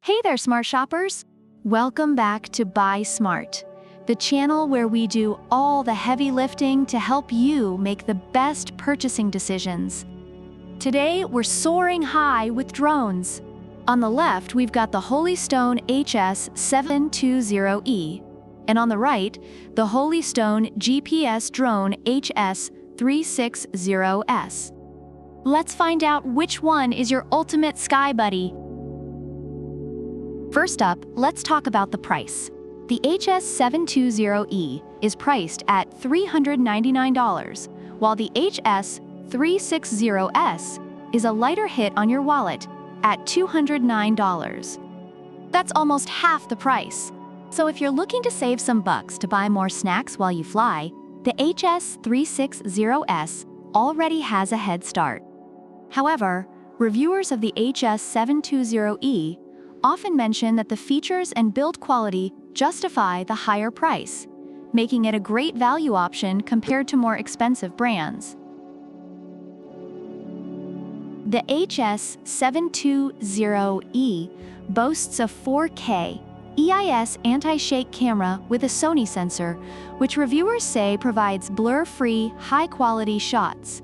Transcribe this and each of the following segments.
Hey there, smart shoppers! Welcome back to Buy Smart, the channel where we do all the heavy lifting to help you make the best purchasing decisions. Today, we're soaring high with drones. On the left, we've got the Holy Stone HS720E, and on the right, the Holy Stone GPS drone HS360S. Let's find out which one is your ultimate sky buddy. First up, let's talk about the price. The HS720E is priced at $399, while the HS360S is a lighter hit on your wallet at $209. That's almost half the price. So if you're looking to save some bucks to buy more snacks while you fly, the HS360S already has a head start. However, reviewers of the HS720E often mention that the features and build quality justify the higher price, making it a great value option compared to more expensive brands. The HS720E boasts a 4K EIS anti-shake camera with a Sony sensor, which reviewers say provides blur-free, high-quality shots.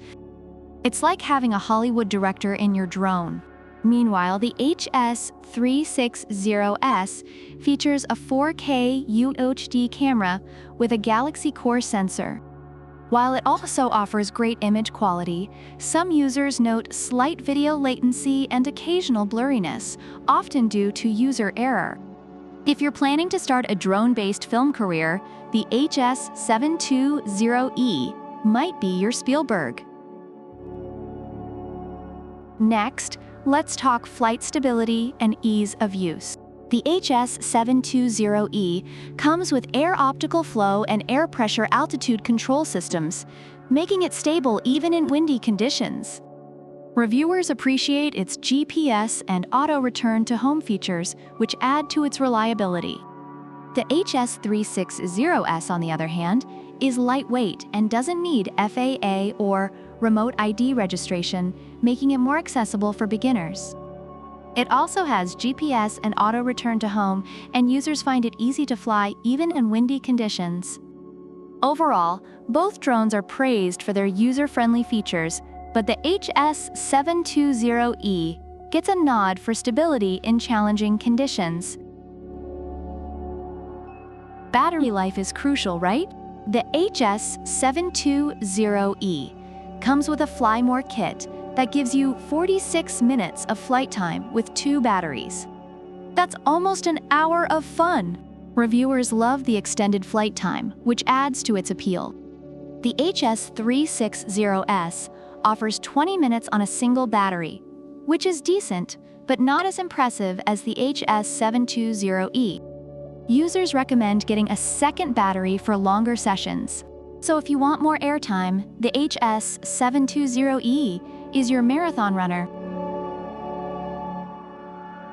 It's like having a Hollywood director in your drone. Meanwhile, the HS360S features a 4K UHD camera with a Galaxy Core sensor. While it also offers great image quality, some users note slight video latency and occasional blurriness, often due to user error. If you're planning to start a drone-based film career, the HS720E might be your Spielberg. Next, let's talk flight stability and ease of use. The HS720E comes with air optical flow and air pressure altitude control systems, making it stable even in windy conditions. Reviewers appreciate its GPS and auto return to home features, which add to its reliability. The HS360S, on the other hand, is lightweight and doesn't need FAA or remote ID registration, making it more accessible for beginners. It also has GPS and auto return to home, and users find it easy to fly even in windy conditions. Overall, both drones are praised for their user-friendly features, but the HS720E gets a nod for stability in challenging conditions. Battery life is crucial, right? The HS720E comes with a Fly More kit that gives you 46 minutes of flight time with 2 batteries. That's almost an hour of fun! Reviewers love the extended flight time, which adds to its appeal. The HS360S offers 20 minutes on a single battery, which is decent, but not as impressive as the HS720E. Users recommend getting a second battery for longer sessions. So if you want more airtime, the HS720E is your marathon runner.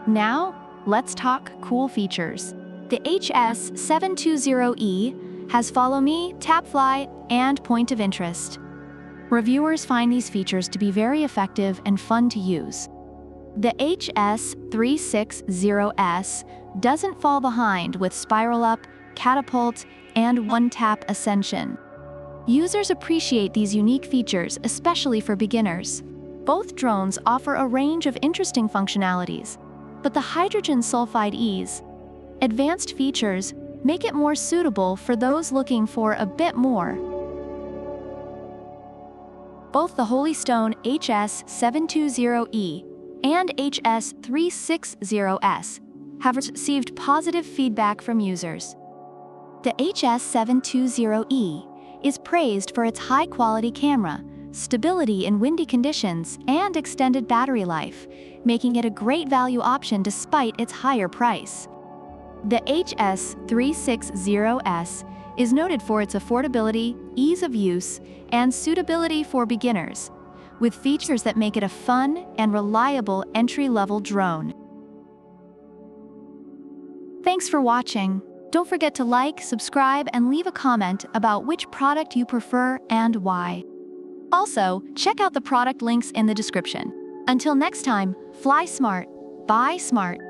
Now, let's talk cool features. The HS720E has Follow Me, Tap Fly, and Point of Interest. Reviewers find these features to be very effective and fun to use. The HS360S doesn't fall behind with Spiral Up, Catapult, and One Tap Ascension. Users appreciate these unique features, especially for beginners. Both drones offer a range of interesting functionalities, but the hydrogen sulfide ease, advanced features make it more suitable for those looking for a bit more. Both the Holy Stone HS720E and HS360S have received positive feedback from users. The HS720E is praised for its high-quality camera, stability in windy conditions, and extended battery life, making it a great value option despite its higher price. The HS360S is noted for its affordability, ease of use, and suitability for beginners, with features that make it a fun and reliable entry-level drone. Thanks for watching. Don't forget to like, subscribe, and leave a comment about which product you prefer and why. Also, check out the product links in the description. Until next time, fly smart, buy smart.